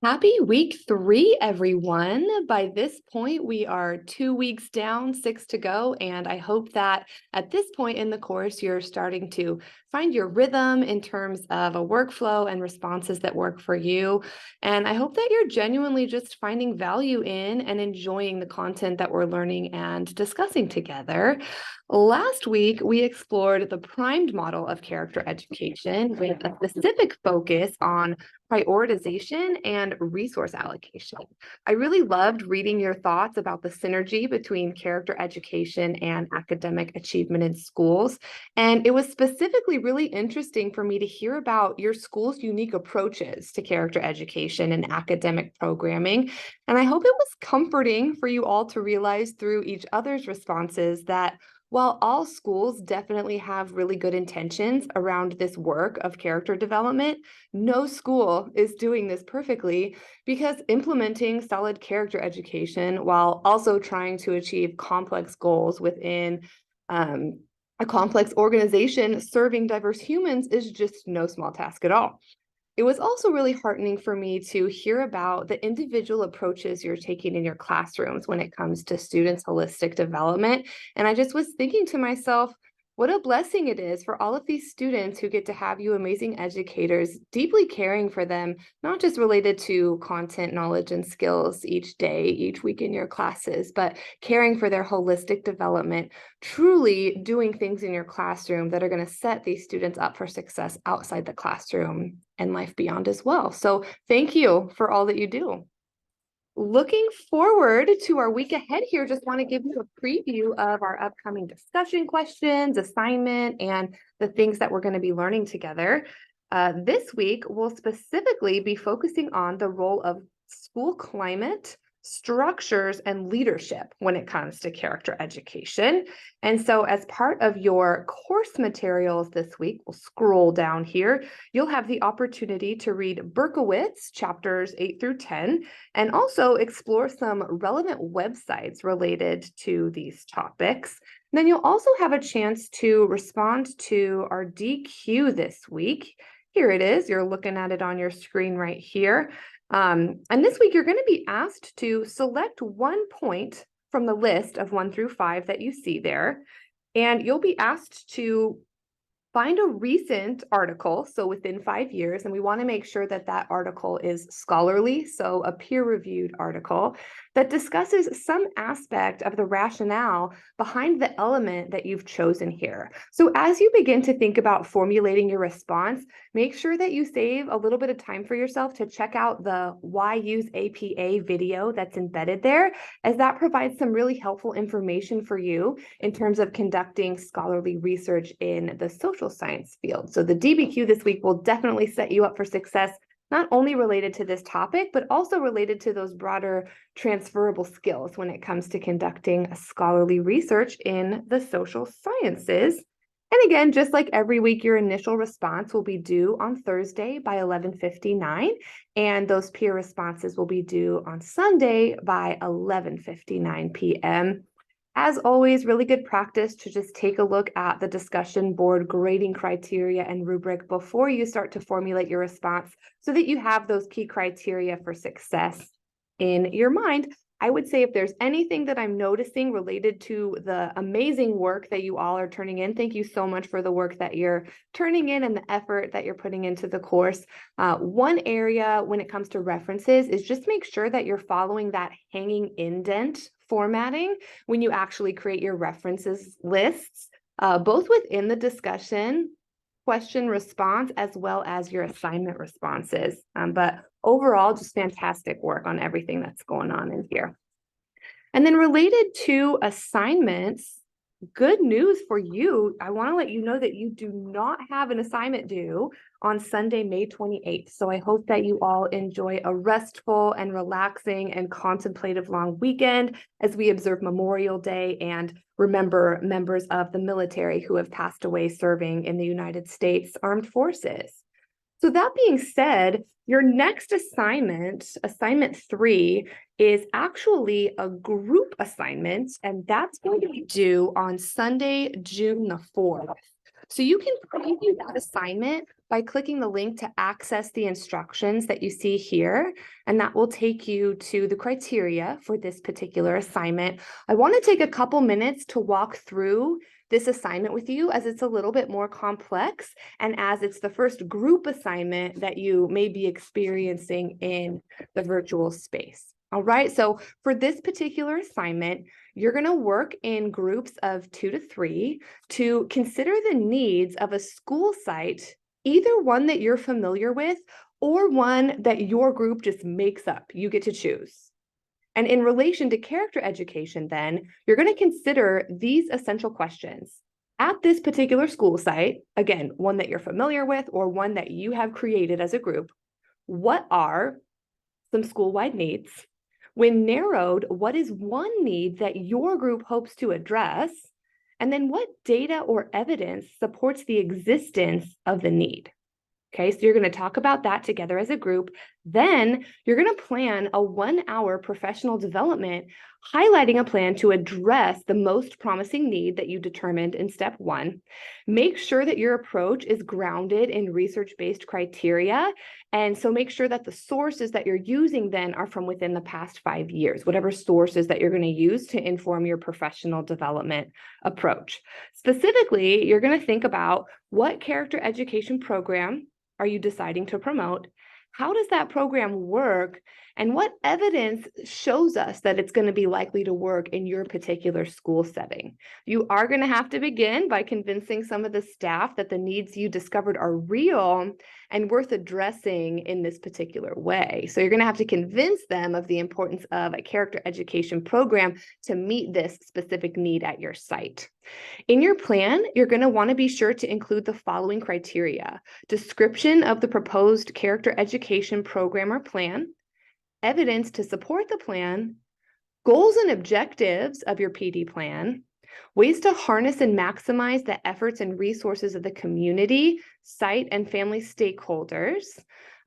Happy week 3, everyone. By this point, we are 2 weeks down, 6 to go. And I hope that at this point in the course, you're starting to find your rhythm in terms of a workflow and responses that work for you. And I hope that you're genuinely just finding value in and enjoying the content that we're learning and discussing together. Last week, we explored the primed model of character education with a specific focus on prioritization and resource allocation. I really loved reading your thoughts about the synergy between character education and academic achievement in schools. And it was specifically really interesting for me to hear about your school's unique approaches to character education and academic programming. And I hope it was comforting for you all to realize through each other's responses that while all schools definitely have really good intentions around this work of character development, no school is doing this perfectly because implementing solid character education while also trying to achieve complex goals within a complex organization serving diverse humans is just no small task at all. It was also really heartening for me to hear about the individual approaches you're taking in your classrooms when it comes to students' holistic development. And I just was thinking to myself, what a blessing it is for all of these students who get to have you amazing educators deeply caring for them, not just related to content, knowledge, and skills each day, each week in your classes, but caring for their holistic development, truly doing things in your classroom that are going to set these students up for success outside the classroom and life beyond as well. So thank you for all that you do. Looking forward to our week ahead here, just want to give you a preview of our upcoming discussion questions, assignment, and the things that we're going to be learning together. This week, we'll specifically be focusing on the role of school climate, structures, and leadership when it comes to character education. And so as part of your course materials this week, we'll scroll down here, you'll have the opportunity to read Berkowitz chapters 8 through 10, and also explore some relevant websites related to these topics. And then you'll also have a chance to respond to our DQ this week. Here it is. You're looking at it on your screen right here. And this week, you're going to be asked to select one point from the list of 1 through 5 that you see there. And you'll be asked to find a recent article, so within 5 years, and we want to make sure that that article is scholarly, so a peer-reviewed article that discusses some aspect of the rationale behind the element that you've chosen here. So as you begin to think about formulating your response, make sure that you save a little bit of time for yourself to check out the Why Use APA video that's embedded there, as that provides some really helpful information for you in terms of conducting scholarly research in the social science field. So the DBQ this week will definitely set you up for success, not only related to this topic, but also related to those broader transferable skills when it comes to conducting scholarly research in the social sciences. And again, just like every week, your initial response will be due on Thursday by 11:59, and those peer responses will be due on Sunday by 11:59 p.m. As always, really good practice to just take a look at the discussion board grading criteria and rubric before you start to formulate your response so that you have those key criteria for success in your mind. I would say if there's anything that I'm noticing related to the amazing work that you all are turning in, thank you so much for the work that you're turning in and the effort that you're putting into the course. One area when it comes to references is just make sure that you're following that hanging indent formatting when you actually create your references lists, both within the discussion, question response, as well as your assignment responses. But overall, just fantastic work on everything that's going on in here. And then related to assignments, good news for you. I want to let you know that you do not have an assignment due on Sunday, May 28th. So I hope that you all enjoy a restful and relaxing and contemplative long weekend as we observe Memorial Day and remember members of the military who have passed away serving in the United States Armed Forces. So that being said, your next assignment, assignment 3, is actually a group assignment, and that's going to be due on Sunday, June the 4th. So you can preview that assignment by clicking the link to access the instructions that you see here, and that will take you to the criteria for this particular assignment. I want to take a couple minutes to walk through this assignment with you as it's a little bit more complex and as it's the first group assignment that you may be experiencing in the virtual space. All right, so for this particular assignment, you're going to work in groups of 2 to 3 to consider the needs of a school site, either one that you're familiar with or one that your group just makes up. You get to choose. And in relation to character education, then, you're going to consider these essential questions. At this particular school site, again, one that you're familiar with or one that you have created as a group, what are some school-wide needs? When narrowed, what is one need that your group hopes to address? And then what data or evidence supports the existence of the need? Okay, so you're going to talk about that together as a group. Then you're going to plan a 1-hour professional development, highlighting a plan to address the most promising need that you determined in step 1. Make sure that your approach is grounded in research-based criteria. And so make sure that the sources that you're using then are from within the past 5 years, whatever sources that you're going to use to inform your professional development approach. Specifically, you're going to think about what character education program are you deciding to promote? How does that program work? And what evidence shows us that it's going to be likely to work in your particular school setting? You are going to have to begin by convincing some of the staff that the needs you discovered are real and worth addressing in this particular way. So you're going to have to convince them of the importance of a character education program to meet this specific need at your site. In your plan, you're going to want to be sure to include the following criteria: description of the proposed character education program or plan, evidence to support the plan, goals and objectives of your PD plan, ways to harness and maximize the efforts and resources of the community, site, and family stakeholders.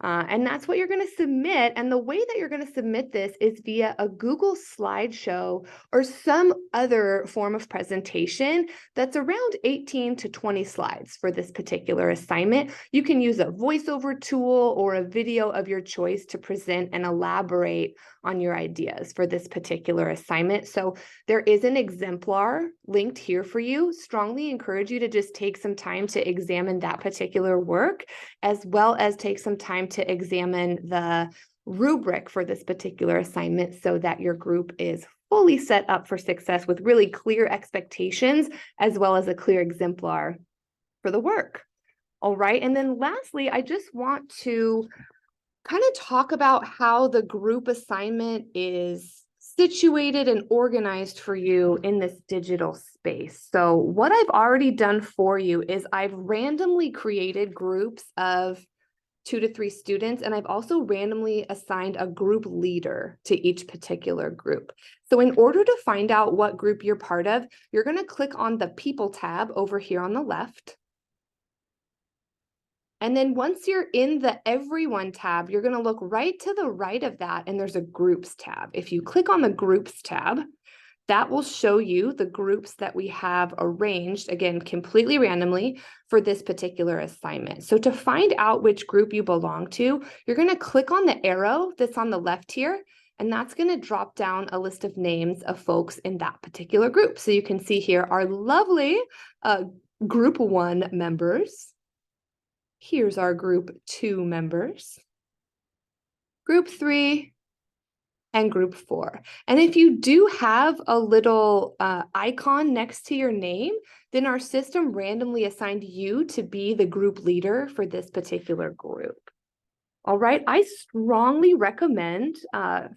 And that's what you're going to submit. And the way that you're going to submit this is via a Google slideshow or some other form of presentation that's around 18 to 20 slides for this particular assignment. You can use a voiceover tool or a video of your choice to present and elaborate on your ideas for this particular assignment. So there is an exemplar linked here for you. Strongly encourage you to just take some time to examine that particular work, as well as take some time to examine the rubric for this particular assignment so that your group is fully set up for success with really clear expectations, as well as a clear exemplar for the work. All right, and then lastly, I just want to kind of talk about how the group assignment is situated and organized for you in this digital space. So what I've already done for you is I've randomly created groups of 2 to 3 students, and I've also randomly assigned a group leader to each particular group. So in order to find out what group you're part of, you're going to click on the People tab over here on the left. And then once you're in the Everyone tab, you're going to look right to the right of that, and there's a Groups tab. If you click on the Groups tab, that will show you the groups that we have arranged, again, completely randomly for this particular assignment. So to find out which group you belong to, you're going to click on the arrow that's on the left here, and that's going to drop down a list of names of folks in that particular group. So you can see here our lovely Group 1 members. Here's our Group 2 members, Group 3, and Group 4. And if you do have a little icon next to your name, then our system randomly assigned you to be the group leader for this particular group. All right, I strongly recommend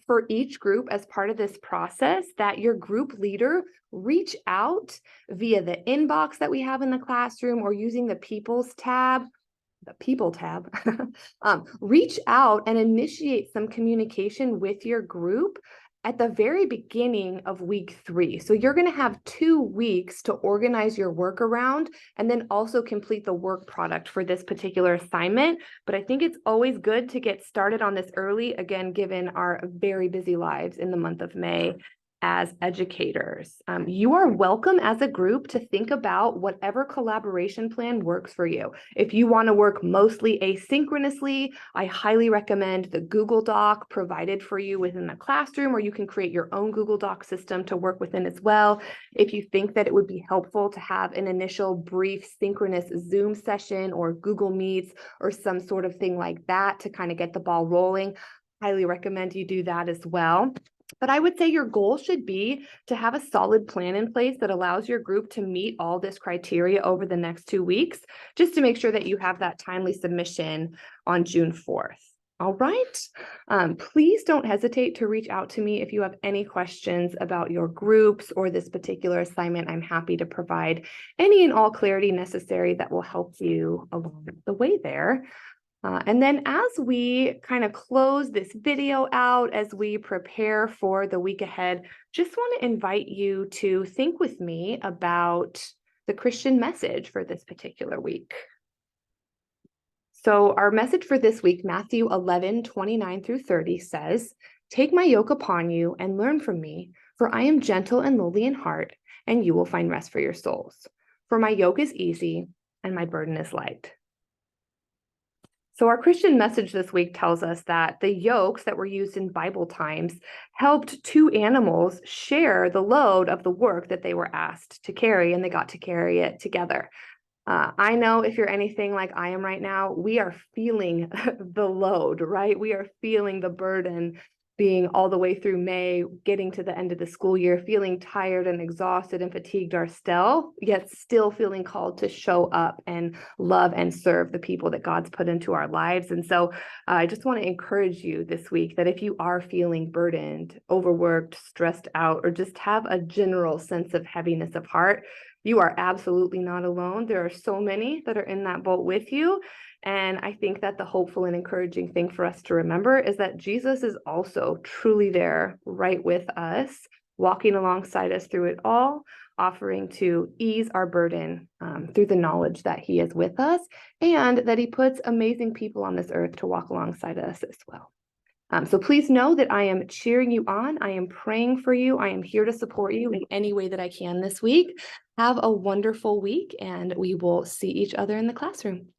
for each group as part of this process that your group leader reach out via the inbox that we have in the classroom or using the People tab, reach out and initiate some communication with your group at the very beginning of week 3. So you're going to have 2 weeks to organize your work around and then also complete the work product for this particular assignment. But I think it's always good to get started on this early, again, given our very busy lives in the month of May. as educators. You are welcome as a group to think about whatever collaboration plan works for you. If you want to work mostly asynchronously, I highly recommend the Google Doc provided for you within the classroom, or you can create your own Google Doc system to work within as well. If you think that it would be helpful to have an initial brief synchronous Zoom session or Google Meets or some sort of thing like that to kind of get the ball rolling, highly recommend you do that as well. But I would say your goal should be to have a solid plan in place that allows your group to meet all this criteria over the next 2 weeks, just to make sure that you have that timely submission on June 4th. All right. Please don't hesitate to reach out to me if you have any questions about your groups or this particular assignment. I'm happy to provide any and all clarity necessary that will help you along the way there. And then as we kind of close this video out, as we prepare for the week ahead, just want to invite you to think with me about the Christian message for this particular week. So our message for this week, Matthew 11:29-30 says, "Take my yoke upon you and learn from me, for I am gentle and lowly in heart, and you will find rest for your souls. For my yoke is easy and my burden is light." So our Christian message this week tells us that the yokes that were used in Bible times helped two animals share the load of the work that they were asked to carry, and they got to carry it together. I know if you're anything like I am right now, we are feeling the load, right? We are feeling the burden being all the way through May, getting to the end of the school year, feeling tired and exhausted and fatigued ourselves, yet still feeling called to show up and love and serve the people that God's put into our lives. And so I just want to encourage you this week that if you are feeling burdened, overworked, stressed out, or just have a general sense of heaviness of heart, you are absolutely not alone. There are so many that are in that boat with you. And I think that the hopeful and encouraging thing for us to remember is that Jesus is also truly there right with us, walking alongside us through it all, offering to ease our burden through the knowledge that he is with us and that he puts amazing people on this earth to walk alongside us as well. So please know that I am cheering you on. I am praying for you. I am here to support you in any way that I can this week. Have a wonderful week, and we will see each other in the classroom.